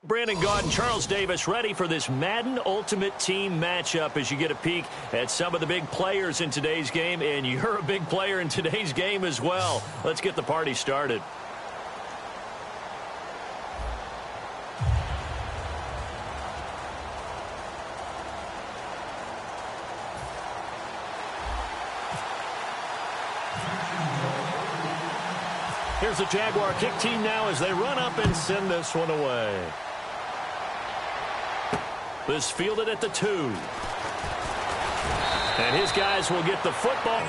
Brandon Gaud and Charles Davis ready for this Madden Ultimate Team matchup as you get a peek at some of the big players in today's game, and you're a big player in today's game as well. Let's get the party started. Here's the Jaguar kick team now as they run up and send this one away. This fielded at the 2. And his guys will get the football.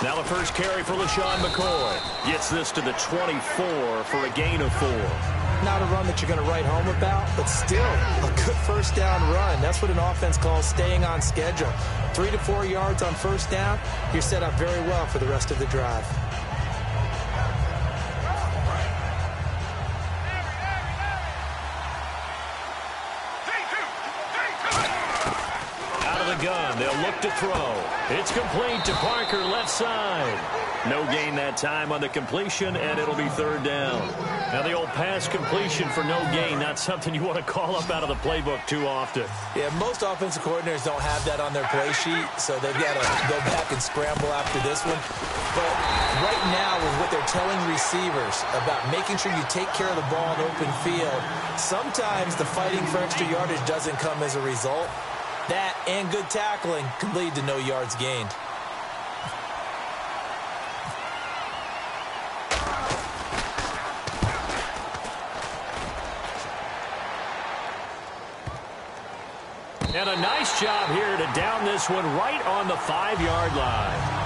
Now the first carry for LaShawn McCoy. Gets this to the 24 for a gain of 4. Not a run that you're going to write home about, but still a good first down run. That's what an offense calls staying on schedule. 3 to 4 yards on first down. You're set up very well for the rest of the drive. Gun. They'll look to throw. It's complete to Parker, left side. No gain that time on the completion, and it'll be third down. Now the old pass completion for no gain, not something you want to call up out of the playbook too often. Yeah, most offensive coordinators don't have that on their play sheet, so they've got to go back and scramble after this one. But right now, with what they're telling receivers about making sure you take care of the ball in open field, sometimes the fighting for extra yardage doesn't come as a result. That and good tackling can lead to no yards gained. And a nice job here to down this one right on the 5-yard line.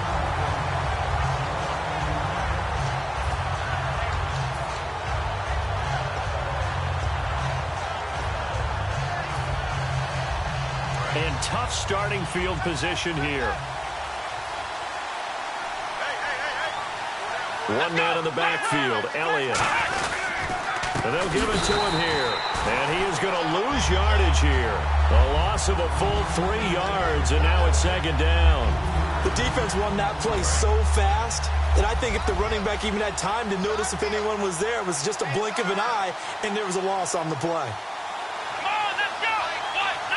And tough starting field position here. One man in the backfield, Elliott. And they'll give it to him here. And he is going to lose yardage here. A loss of a full 3 yards, and now it's second down. The defense won that play so fast that I think if the running back even had time to notice if anyone was there, it was just a blink of an eye, and there was a loss on the play.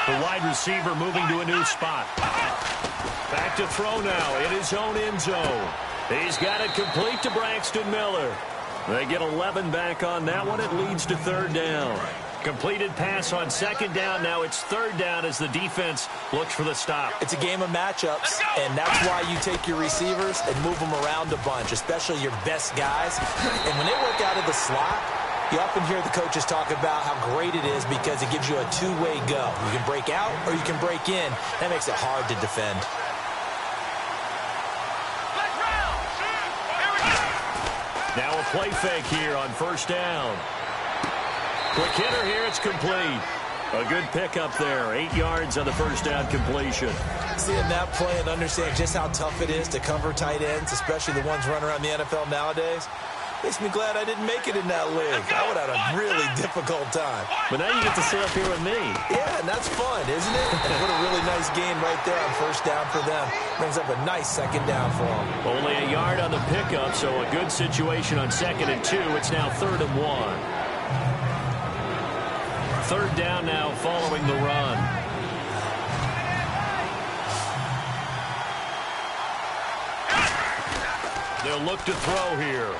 The wide receiver moving to a new spot. Back to throw now in his own end zone. He's got it complete to Braxton Miller. They get 11 back on that one. It leads to third down. Completed pass on second down. Now it's third down as the defense looks for the stop. It's a game of matchups, and that's why you take your receivers and move them around a bunch, especially your best guys. And when they work out of the slot, you often hear the coaches talk about how great it is because it gives you a two-way go. You can break out or you can break in. That makes it hard to defend. Now a play fake here on first down. Quick hitter here, it's complete. A good pickup there, 8 yards on the first down completion. Seeing that play and understand just how tough it is to cover tight ends, especially the ones running around the NFL nowadays, makes me glad I didn't make it in that league. I would have had a really difficult time. But now you get to sit up here with me. Yeah, and that's fun, isn't it? And what a really nice gain right there on first down for them. Brings up a nice second down for them. Only a yard on the pickup, so a good situation on 2nd and 2. It's now 3rd and 1. Third down now following the run. They'll look to throw here.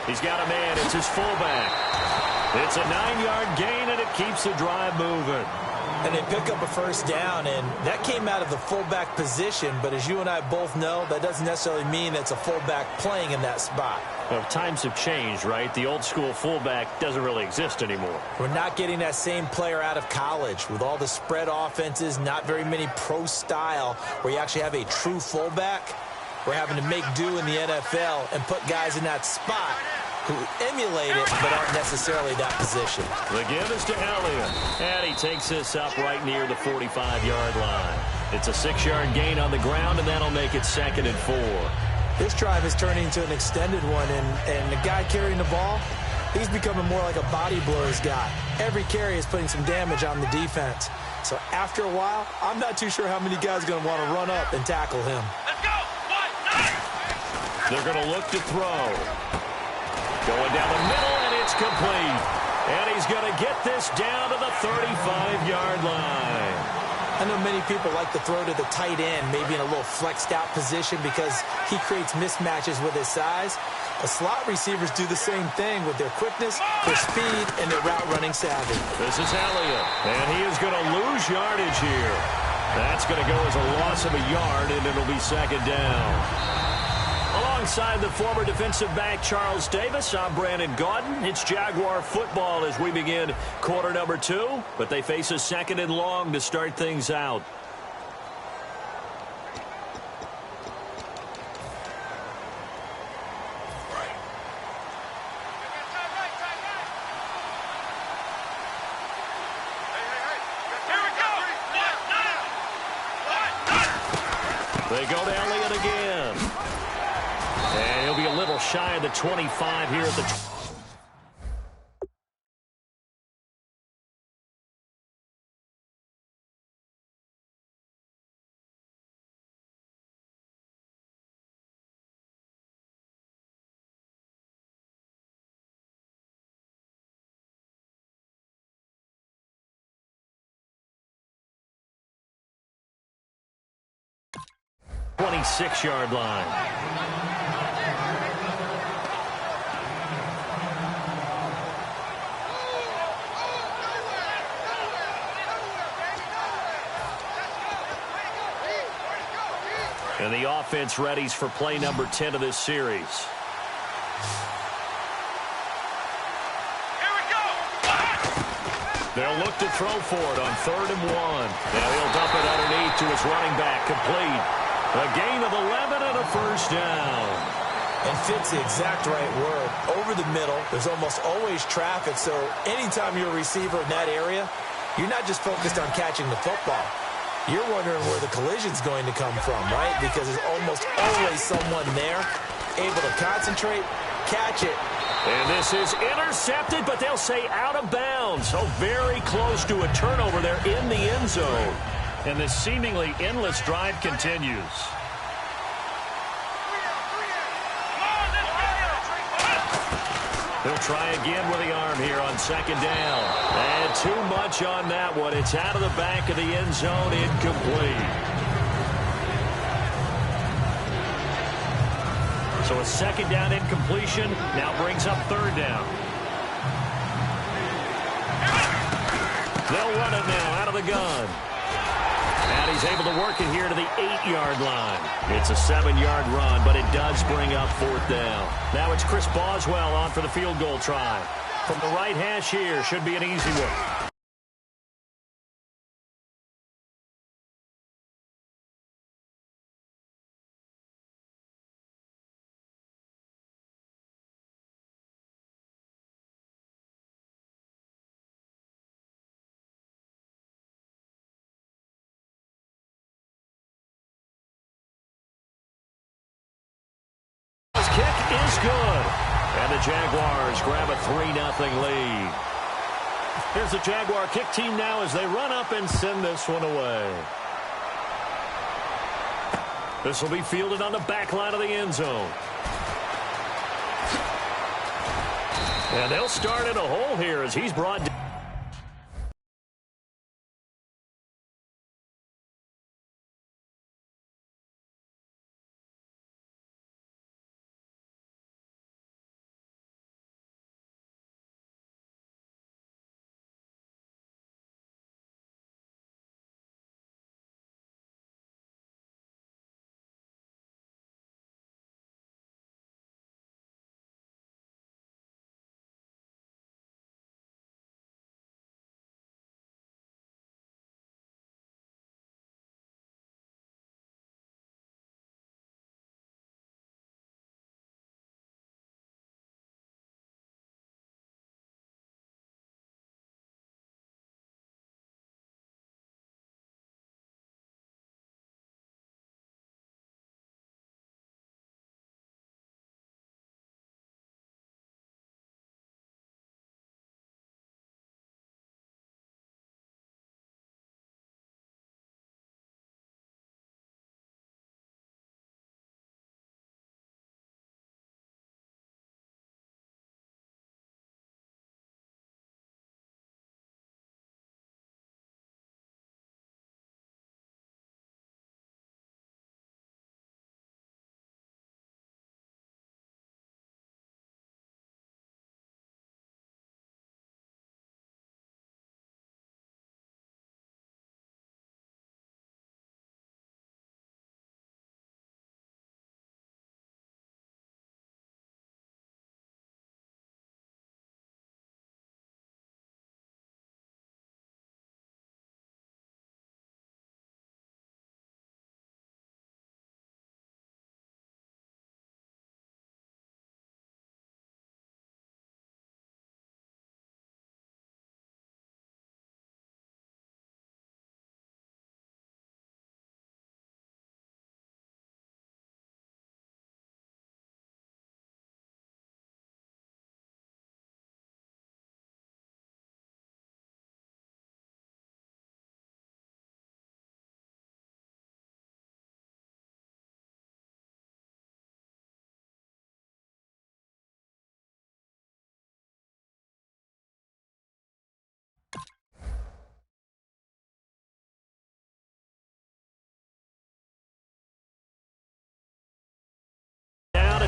He's got a man. It's his fullback. It's a 9-yard gain, and it keeps the drive moving. And they pick up a first down, and that came out of the fullback position. But as you and I both know, that doesn't necessarily mean it's a fullback playing in that spot. Well, times have changed, right? The old school fullback doesn't really exist anymore. We're not getting that same player out of college with all the spread offenses, not very many pro style where you actually have a true fullback. We're having to make do in the NFL and put guys in that spot who emulate it but aren't necessarily that position. The give is to Elliott, and he takes this up right near the 45-yard line. It's a 6-yard gain on the ground, and that'll make it 2nd and 4. This drive is turning into an extended one, and the guy carrying the ball, he's becoming more like a body blows guy. Every carry is putting some damage on the defense. So after a while, I'm not too sure how many guys are going to want to run up and tackle him. Let's go! They're going to look to throw. Going down the middle, and it's complete. And he's going to get this down to the 35-yard line. I know many people like to throw to the tight end, maybe in a little flexed out position because he creates mismatches with his size. The slot receivers do the same thing with their quickness, their speed, and their route running savvy. This is Elliott, and he is going to lose yardage here. That's going to go as a loss of a yard, and it'll be second down. Alongside the former defensive back Charles Davis, I'm Brandon Gaudin. It's Jaguar football as we begin quarter number 2, but they face a second and long to start things out. They go to Elliott again. And he'll be a little shy of the 25 here at the... .26-yard line. And the offense readies for play number 10 of this series. Here we go! They'll look to throw for it on 3rd and 1. Now he'll dump it underneath to his running back, complete. A gain of 11 and a first down. And fit's the exact right word. Over the middle, there's almost always traffic, so anytime you're a receiver in that area, you're not just focused on catching the football. You're wondering where the collision's going to come from, right? Because there's almost always someone there able to concentrate, catch it. And this is intercepted, but they'll say out of bounds. So very close to a turnover there in the end zone. And this seemingly endless drive continues. He'll try again with the arm here on second down. And too much on that one. It's out of the back of the end zone, incomplete. So a second down incompletion now brings up third down. They'll run it now out of the gun. And he's able to work it here to the 8-yard line. It's a 7-yard run, but it does bring up fourth down. Now it's Chris Boswell on for the field goal try. From the right hash here, should be an easy one. Kick is good. And the Jaguars grab a 3-0 lead. Here's the Jaguar kick team now as they run up and send this one away. This will be fielded on the back line of the end zone. And they'll start in a hole here as he's brought down.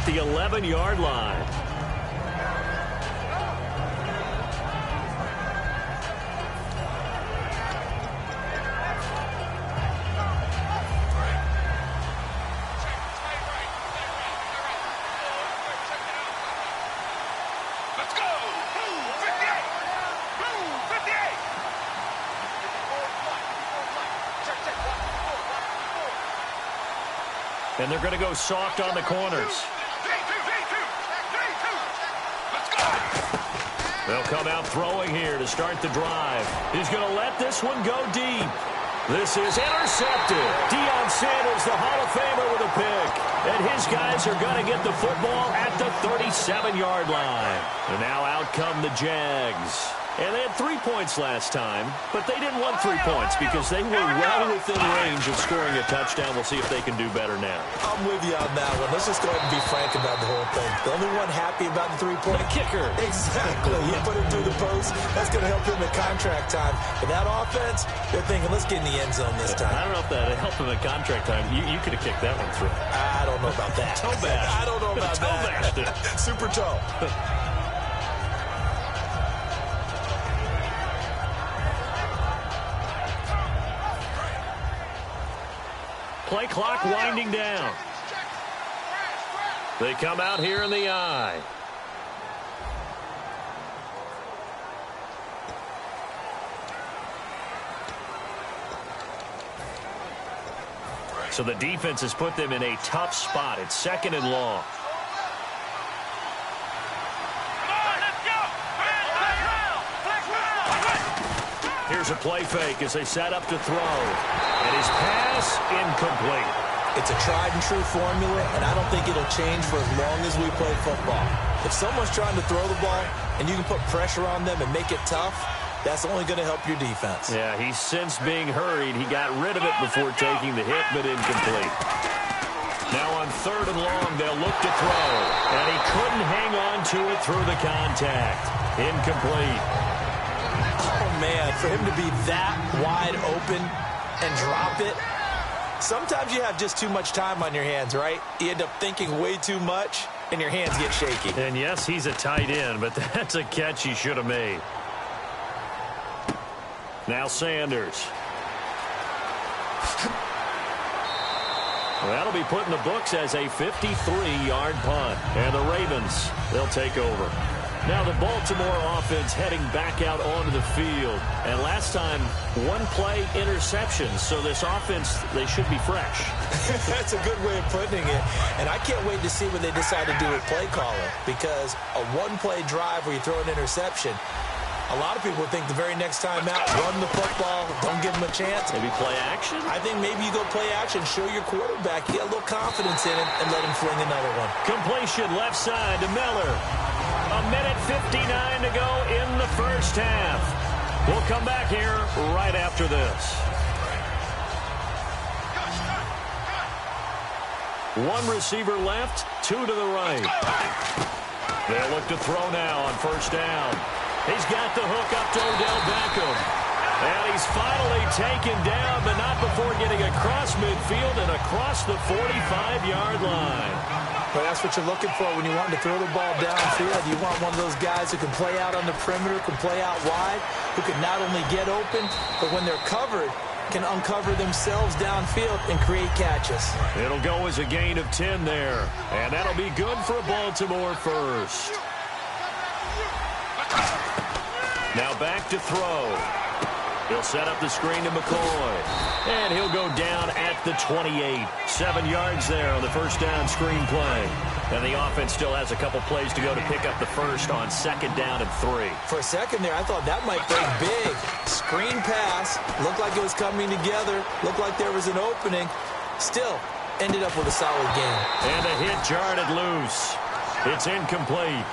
at the 11-yard line. And they're going to go soft on the corners. They'll come out throwing here to start the drive. He's going to let this one go deep. This is intercepted. Deion Sanders, the Hall of Famer, with a pick. And his guys are going to get the football at the 37-yard line. And now out come the Jags. And they had 3 points last time, but they didn't want 3 points because they were well within range of scoring a touchdown. We'll see if they can do better now. I'm with you on that one. Let's just go ahead and be frank about the whole thing. The only one happy about the 3-point kicker. Exactly. You put him through the post. That's going to help him at contract time. But that offense, they're thinking, let's get in the end zone this time. I don't know if that helped him at contract time. You could have kicked that one through. I don't know about that. Toe bash. I don't know about toe that. Bashed it. Super toe. Play clock winding down. They come out here in the I. So the defense has put them in a tough spot. It's 2nd and long. Here's a play fake as they set up to throw. And his pass incomplete. It's a tried-and-true formula, and I don't think it'll change for as long as we play football. If someone's trying to throw the ball and you can put pressure on them and make it tough, that's only going to help your defense. Yeah, he's since being hurried. He got rid of it before taking the hit, but incomplete. Now on 3rd and long, they'll look to throw. And he couldn't hang on to it through the contact. Incomplete. Oh, man, for him to be that wide open and drop it. Sometimes you have just too much time on your hands, right? You end up thinking way too much, and your hands get shaky. And yes, he's a tight end, but that's a catch he should have made. Now Sanders. Well, that'll be put in the books as a 53-yard punt. And the Ravens, they'll take over. Now the Baltimore offense heading back out onto the field. And last time, 1-play interception. So this offense, they should be fresh. That's a good way of putting it. And I can't wait to see what they decide to do with play calling. Because a 1-play drive where you throw an interception, a lot of people think the very next time out, run the football, don't give them a chance. Maybe play action? I think maybe you go play action, show your quarterback, you get a little confidence in him, and let him fling another one. Completion left side to Miller. 1:59 to go in the first half. We'll come back here right after this. One receiver left, 2 to the right. They'll look to throw now on 1st down. He's got the hook up to Odell Beckham. And he's finally taken down, but not before getting across midfield and across the 45-yard line. But that's what you're looking for when you want to throw the ball downfield. You want one of those guys who can play out on the perimeter, can play out wide, who can not only get open, but when they're covered, can uncover themselves downfield and create catches. It'll go as a gain of 10 there. And that'll be good for a Baltimore first. Now back to throw. He'll set up the screen to McCoy. And he'll go down at the 28. 7 yards there on the 1st down screen play. And the offense still has a couple plays to go to pick up the first on 2nd down and 3. For a second there, I thought that might break big. Screen pass. Looked like it was coming together. Looked like there was an opening. Still, ended up with a solid game. And a hit jarred it loose. It's incomplete.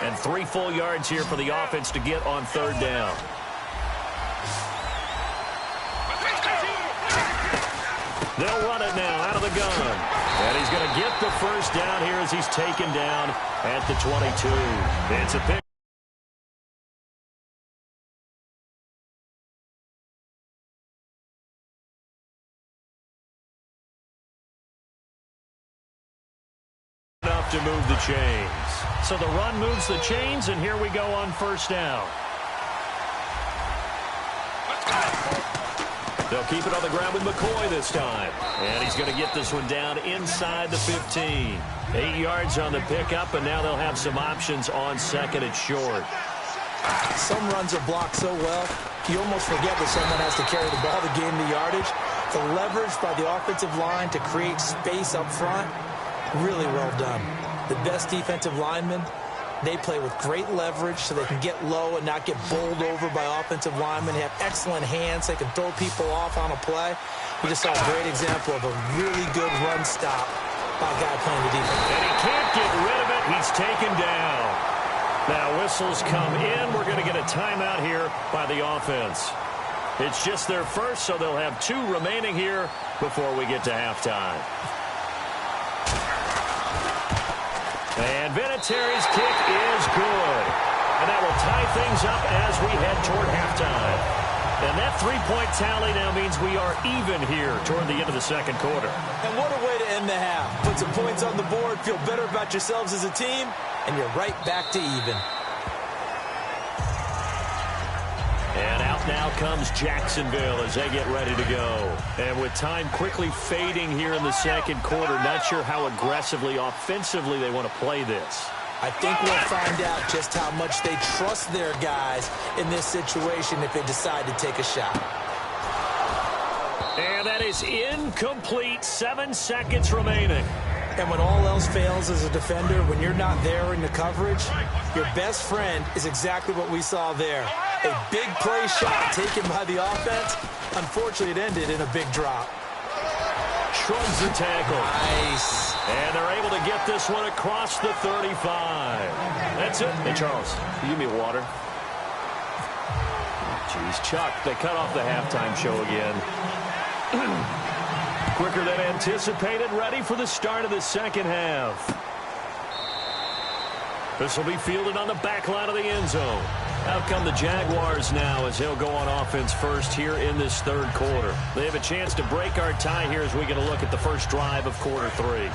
And 3 full yards here for the offense to get on 3rd down. They'll run it now out of the gun. And he's going to get the first down here as he's taken down at the 22. It's a pick. to move the chains. So the run moves the chains, and here we go on first down. They'll keep it on the ground with McCoy this time. And he's going to get this one down inside the 15. 8 yards on the pickup, and now they'll have some options on second and short. Some runs are blocked so well, you almost forget that someone has to carry the ball to gain the yardage. The leverage by the offensive line to create space up front, really well done. The best defensive linemen, they play with great leverage so they can get low and not get bowled over by offensive linemen. They have excellent hands. They can throw people off on a play. We just saw a great example of a really good run stop by a guy playing the defense. And he can't get rid of it. He's taken down. Now whistles come in. We're going to get a timeout here by the offense. It's just their first, so they'll have 2 remaining here before we get to halftime. And Vinatieri's kick is good. And that will tie things up as we head toward halftime. And that 3-point tally now means we are even here toward the end of the second quarter. And what a way to end the half. Put some points on the board, feel better about yourselves as a team, and you're right back to even. And out now comes Jacksonville as they get ready to go. And with time quickly fading here in the second quarter, not sure how aggressively, offensively they want to play this. I think we'll find out just how much they trust their guys in this situation if they decide to take a shot. And that is incomplete. 7 seconds remaining. And when all else fails as a defender, when you're not there in the coverage, your best friend is exactly what we saw there. A big play shot taken by the offense. Unfortunately, it ended in a big drop. Shrugs the tackle. Nice. And they're able to get this one across the 35. That's it. Hey, Charles, can you give me water? Jeez, Chuck, they cut off the halftime show again. Quicker than anticipated, ready for the start of the second half. This will be fielded on the back line of the end zone. Out come the Jaguars now as they'll go on offense first here in this third quarter. They have a chance to break our tie here as we get a look at the first drive of quarter 3.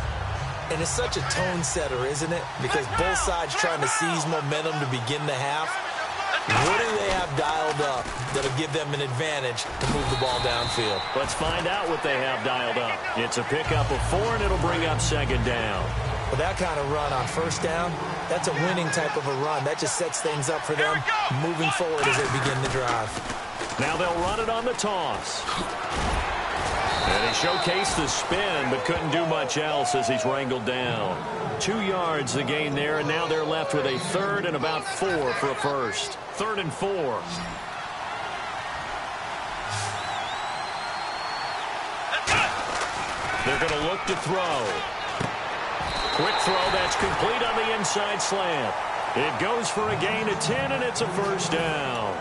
And it's such a tone setter, isn't it? Because both sides trying to seize momentum to begin the half. What do they have dialed up that'll give them an advantage to move the ball downfield? Let's find out what they have dialed up. It's a pickup of 4, and it'll bring up second down. With that kind of run on first down, that's a winning type of a run. That just sets things up for them moving forward as they begin the drive. Now they'll run it on the toss. And he showcased the spin, but couldn't do much else as he's wrangled down. 2 yards the gain there, and now they're left with a third and about 4 for a first. 3rd and 4. They're going to look to throw. Quick throw, that's complete on the inside slant. It goes for a gain of 10, and it's a first down.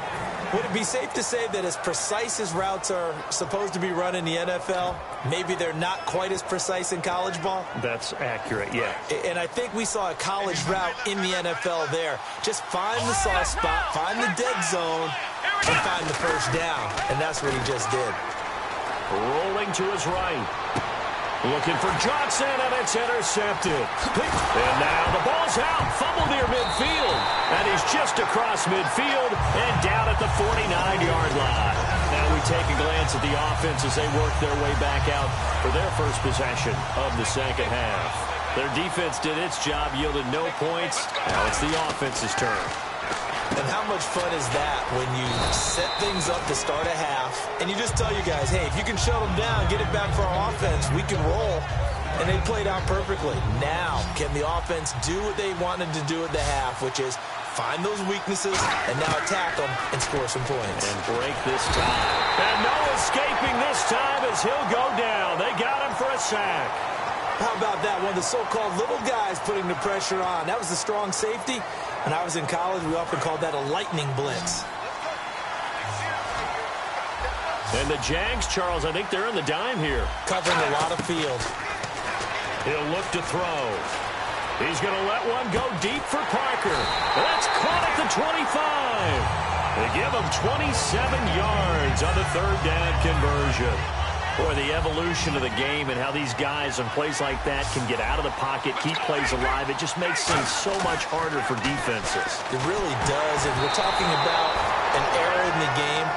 Would it be safe to say that as precise as routes are supposed to be run in the NFL, maybe they're not quite as precise in college ball? That's accurate, yeah. And I think we saw a college route in the NFL there. Just find the soft spot, find the dead zone, and find the first down. And that's what he just did. Rolling to his right. Looking for Johnson, and it's intercepted. And now the ball's out. Fumble near midfield. And he's just across midfield and down at the 49-yard line. Now we take a glance at the offense as they work their way back out for their first possession of the second half. Their defense did its job, yielded no points. Now it's the offense's turn. And how much fun is that when you set things up to start a half and you just tell you guys, hey, if you can shut them down, get it back for our offense, we can roll. And they played out perfectly. Now, can the offense do what they wanted to do at the half, which is find those weaknesses and now attack them and score some points. And break this time. And no escaping this time as he'll go down. They got him for a sack. How about that? One of the so-called little guys putting the pressure on. That was the strong safety. When I was in college, we often called that a lightning blitz. And the Jags, Charles, I think they're in the dime here. Covering a lot of field. He'll look to throw. He's going to let one go deep for Parker. That's caught at the 25. They give him 27 yards on the third down conversion. Boy, the evolution of the game and how these guys on plays like that can get out of the pocket, keep plays alive, it just makes things so much harder for defenses. It really does. And we're talking about an era in the game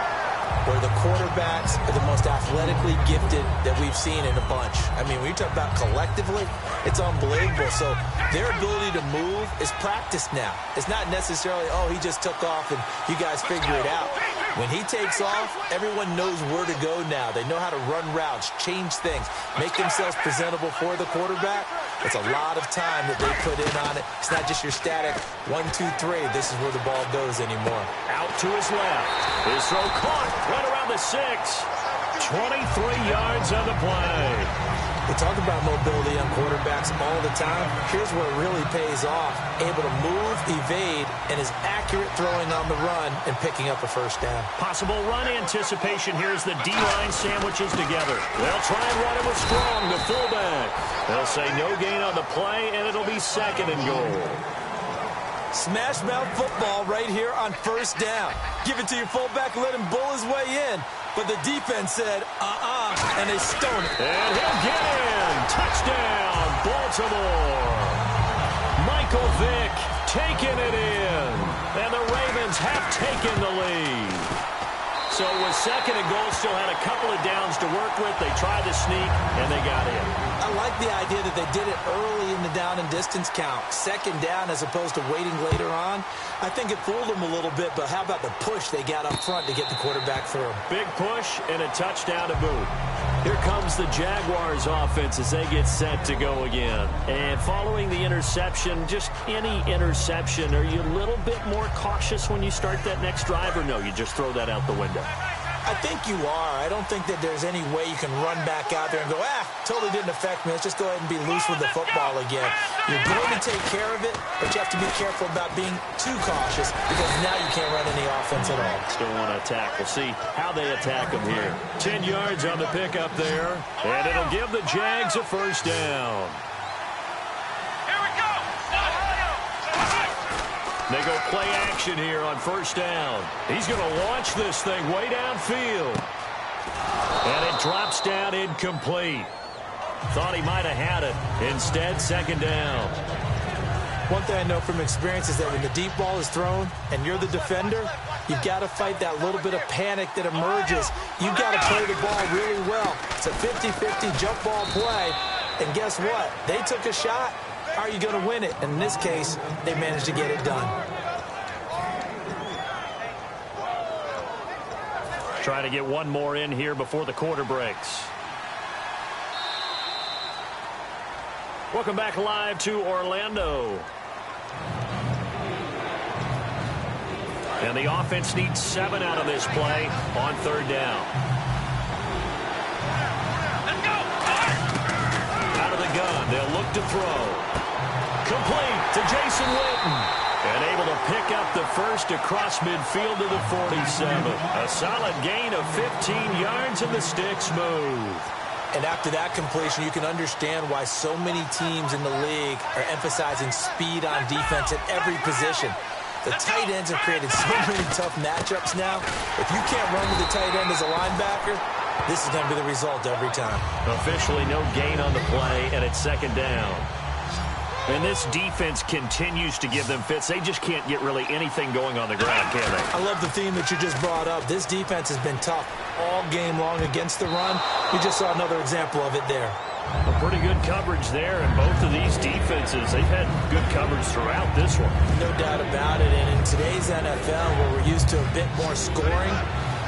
where the quarterbacks are the most athletically gifted that we've seen in a bunch. I mean, when you talk about collectively, it's unbelievable. So their ability to move is practiced now. It's not necessarily, oh, he just took off and you guys figure it out. When he takes off, everyone knows where to go now. They know how to run routes, change things, make themselves presentable for the quarterback. It's a lot of time that they put in on it. It's not just your static 1, 2, 3. This is where the ball goes anymore. Out to his left. His throw caught right around the 6. 23 yards on the play. We talk about mobility on quarterbacks all the time. Here's where it really pays off. Able to move, evade, and is accurate throwing on the run and picking up a first down. Possible run anticipation here as the D-line sandwiches together. They'll try and run it with Strong, the fullback. They'll say no gain on the play, and it'll be 2nd and goal. Smash mouth football right here on first down. Give it to your fullback, let him bull his way in. But the defense said, and they stone it. And he'll get in. Touchdown, Baltimore. Michael Vick taking it in. And the Ravens have taken the lead. So with 2nd and goal, still had a couple of downs to work with. They tried to sneak, and they got in. I like the idea that they did it early in the down and distance count. 2nd down as opposed to waiting later on. I think it fooled them a little bit, but how about the push they got up front to get the quarterback through? Big push and a touchdown to boot. Here comes the Jaguars offense as they get set to go again. And following the interception, just any interception, are you a little bit more cautious when you start that next drive, or no, you just throw that out the window? I think you are. I don't think that there's any way you can run back out there and go, totally didn't affect me. Let's just go ahead and be loose with the football again. You're going to take care of it, but you have to be careful about being too cautious because now you can't run any offense at all. Still want to attack. We'll see how they attack them here. 10 yards on the pickup there, and it'll give the Jags a first down. They go play action here on first down. He's going to launch this thing way downfield. And it drops down incomplete. Thought he might have had it. Instead, 2nd down. One thing I know from experience is that when the deep ball is thrown and you're the defender, you've got to fight that little bit of panic that emerges. You've got to play the ball really well. It's a 50-50 jump ball play. And guess what? They took a shot. How are you going to win it? And in this case, they managed to get it done. Trying to get one more in here before the quarter breaks. Welcome back live to Orlando. And the offense needs 7 out of this play on 3rd down. Let's go! Out of the gun, they'll look to throw. Complete to Jason Witten. And able to pick up the first across midfield to the 47. A solid gain of 15 yards and the sticks move. And after that completion, you can understand why so many teams in the league are emphasizing speed on defense at every position. The tight ends have created so many tough matchups now. If you can't run with the tight end as a linebacker, this is going to be the result every time. Officially no gain on the play, and it's 2nd down. And this defense continues to give them fits. They just can't get really anything going on the ground, can they? I love the theme that you just brought up. This defense has been tough all game long against the run. We just saw another example of it there. A pretty good coverage there, and both of these defenses, they've had good coverage throughout this one. No doubt about it. And in today's NFL, where we're used to a bit more scoring,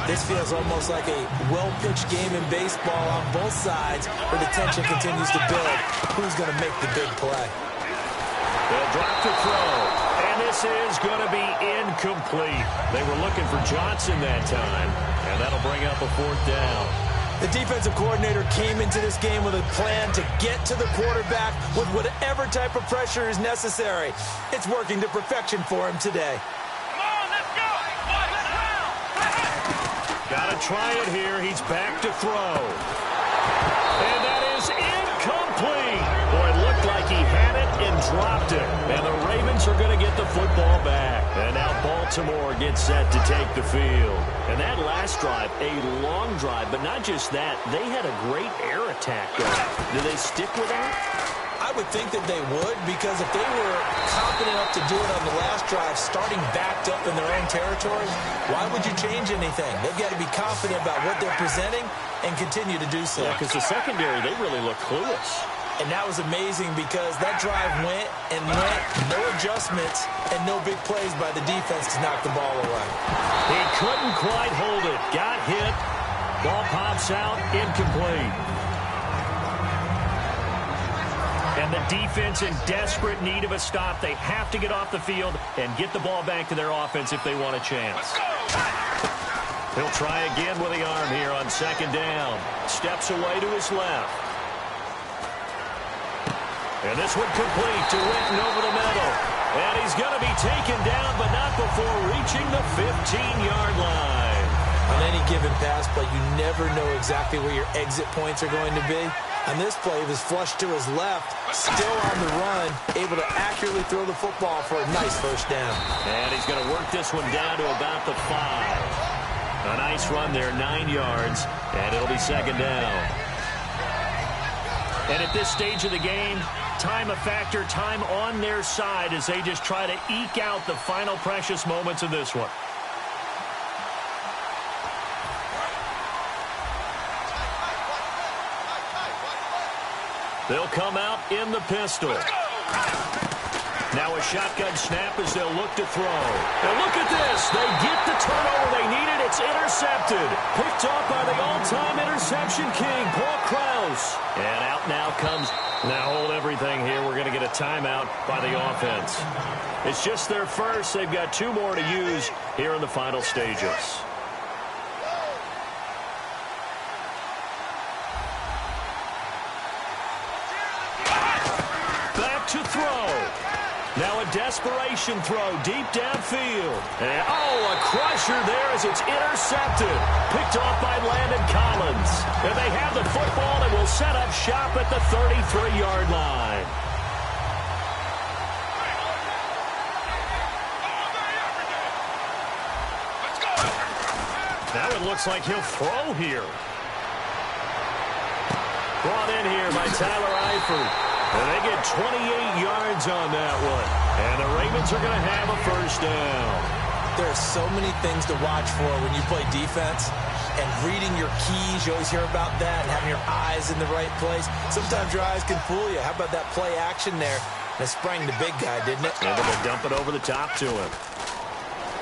this feels almost like a well-pitched game in baseball on both sides where the tension continues to build. Who's going to make the big play? They'll drop to throw, and this is going to be incomplete. They were looking for Johnson that time, and that'll bring up a 4th down. The defensive coordinator came into this game with a plan to get to the quarterback with whatever type of pressure is necessary. It's working to perfection for him today. Come on, let's go! Got to try it here. He's back to throw. And that is incomplete. Boy, it looked like he had it and dropped it. And the Ravens are going to get get the football back. And now Baltimore gets set to take the field. And that last drive, a long drive, but not just that. They had a great air attack going. Do they stick with that? I would think that they would, because if they were confident enough to do it on the last drive, starting backed up in their own territory, why would you change anything? They've got to be confident about what they're presenting and continue to do so. Yeah, because the secondary, they really look clueless. And that was amazing because that drive went and went, no adjustments, and no big plays by the defense to knock the ball away. He couldn't quite hold it. Got hit. Ball pops out, incomplete. And the defense in desperate need of a stop. They have to get off the field and get the ball back to their offense if they want a chance. He'll try again with the arm here on second down. Steps away to his left. And this one complete to Witten over the middle. And he's going to be taken down, but not before reaching the 15-yard line. On any given pass play, you never know exactly where your exit points are going to be. On this play, he was flushed to his left, still on the run, able to accurately throw the football for a nice first down. And he's going to work this one down to about the 5. A nice run there, 9 yards, and it'll be second down. And at this stage of the game, time a factor, time on their side as they just try to eke out the final precious moments of this one. They'll come out in the pistol. Now a shotgun snap as they'll look to throw. And look at this. They get the turnover they needed. It's intercepted. Picked off by the all-time interception king, Paul Krause. And out now comes, now hold everything here. We're going to get a timeout by the offense. It's just their first. They've got 2 more to use here in the final stages. To throw. Now a desperation throw deep downfield. And a crusher there as it's intercepted. Picked off by Landon Collins. And they have the football and will set up shop at the 33-yard line. Now it looks like he'll throw here. Brought in here by Tyler Eifert. And they get 28 yards on that one. And the Ravens are going to have a first down. There are so many things to watch for when you play defense. And reading your keys, you always hear about that. And having your eyes in the right place. Sometimes your eyes can fool you. How about that play action there? And it sprang the big guy, didn't it? Able to dump it over the top to him.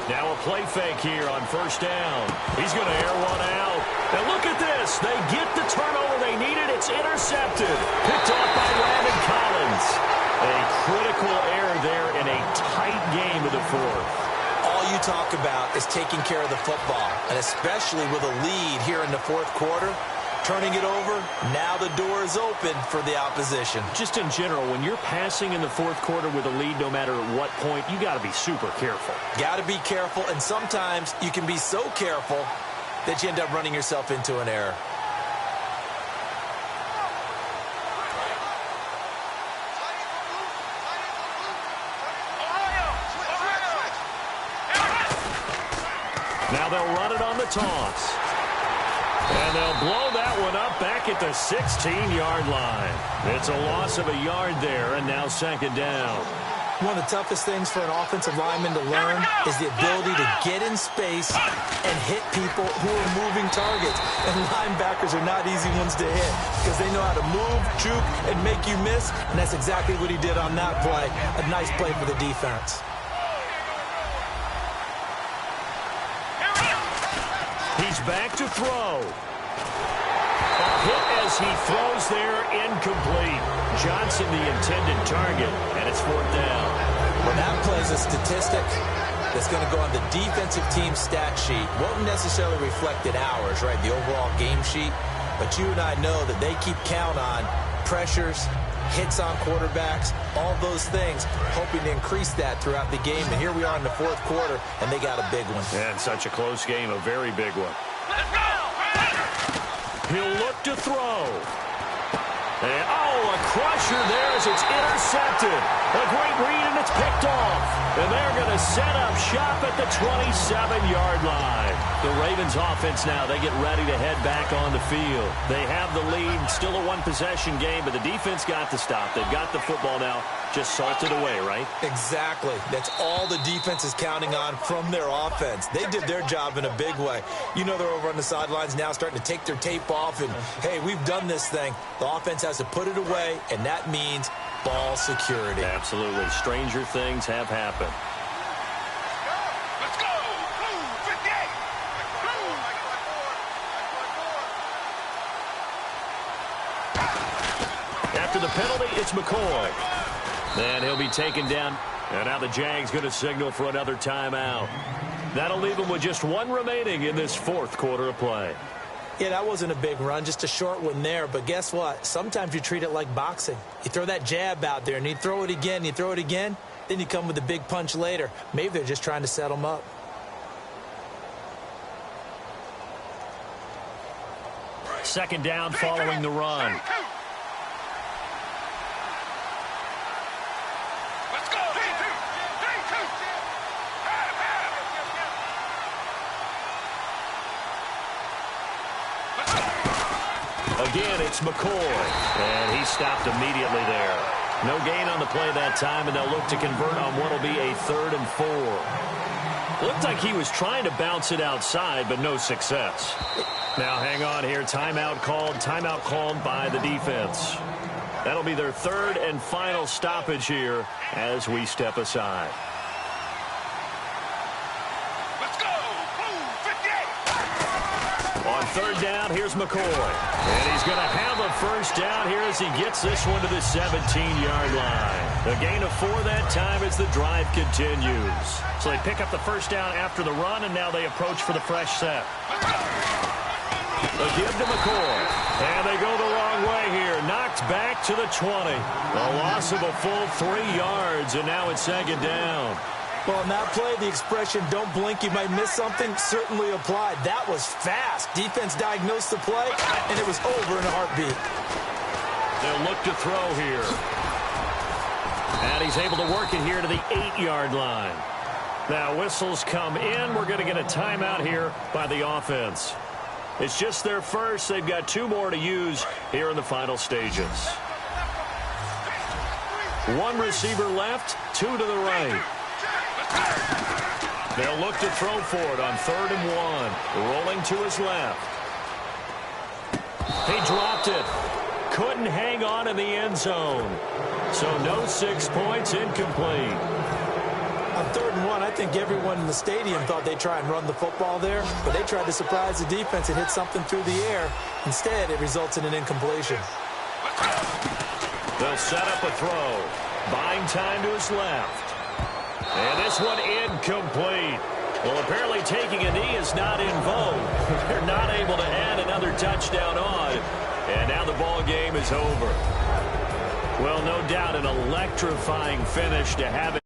Now a play fake here on first down. He's going to air one out. And look at this. They get the turnover they needed. It's intercepted. Picked off by Landon Collins. A critical error there in a tight game of the fourth. All you talk about is taking care of the football, and especially with a lead here in the fourth quarter. Turning it over, now the door is open for the opposition. Just in general, when you're passing in the fourth quarter with a lead, no matter at what point, you got to be super careful. Got to be careful, and sometimes you can be so careful that you end up running yourself into an error. Now they'll run it on the toss. And they'll blow that one up back at the 16-yard line. It's a loss of a yard there, and now second down. One of the toughest things for an offensive lineman to learn is the ability to get in space and hit people who are moving targets. And linebackers are not easy ones to hit because they know how to move, juke, and make you miss. And that's exactly what he did on that play. A nice play for the defense. He's back to throw. A hit as he throws there, incomplete. Johnson the intended target, and it's fourth down. Well, that play is a statistic that's going to go on the defensive team stat sheet. Won't necessarily reflect in ours, right, the overall game sheet. But you and I know that they keep count on pressures, hits on quarterbacks, all those things, hoping to increase that throughout the game. And here we are in the fourth quarter, and they got a big one. And such a close game, a very big one. He'll look to throw. And, a crusher there as it's intercepted. A great read, and it's picked off. And they're going to set up shop at the 27-yard line. The Ravens offense now, they get ready to head back on the field. They have the lead, still a one-possession game, but the defense got to stop. They've got the football now, just salted away, right? Exactly. That's all the defense is counting on from their offense. They did their job in a big way. You know they're over on the sidelines now starting to take their tape off, and, hey, we've done this thing. The offense has to put it away, and that means ball security. Absolutely. Stranger things have happened. Let's go. Blue 58. After the penalty, it's McCoy. And he'll be taken down. And now the Jags going to signal for another timeout. That'll leave them with just one remaining in this fourth quarter of play. Yeah, that wasn't a big run, just a short one there. But guess what? Sometimes you treat it like boxing. You throw that jab out there, and you throw it again, you throw it again, then you come with a big punch later. Maybe they're just trying to set them up. Second down following the run. Let's go. 3-2. Again, it's McCoy. And he stopped immediately there. No gain on the play that time, and they'll look to convert on what will be a 3rd and 4. Looked like he was trying to bounce it outside, but no success. Now, hang on here. Timeout called by the defense. That'll be their 3rd and final stoppage here as we step aside. Let's go. Blue 58. On 3rd down, here's McCoy. And he's going to have a first down here as he gets this one to the 17-yard line. A gain of 4 that time as the drive continues. So they pick up the first down after the run, and now they approach for the fresh set. A give to McCoy. And they go the wrong way here. Knocked back to the 20. A loss of a full 3 yards, and now it's 2nd down. Well, on that play, the expression, don't blink, you might miss something, certainly applied. That was fast. Defense diagnosed the play, and it was over in a heartbeat. They'll look to throw here. And he's able to work it here to the 8-yard line. Now, whistles come in. We're going to get a timeout here by the offense. It's just their first. They've got 2 more to use here in the final stages. 1 receiver left, 2 to the right. They'll look to throw for it on 3rd and 1. Rolling to his left. He dropped it. Couldn't hang on in the end zone. So no 6 points, incomplete. On 3rd and 1, I think everyone in the stadium thought they'd try and run the football there, but they tried to surprise the defense and hit something through the air. Instead, it results in an incompletion. They'll set up a throw. Buying time to his left. And this one incomplete. Well, apparently taking a knee is not in vogue. They're not able to add another touchdown on. And now the ball game is over. Well, no doubt an electrifying finish to have it.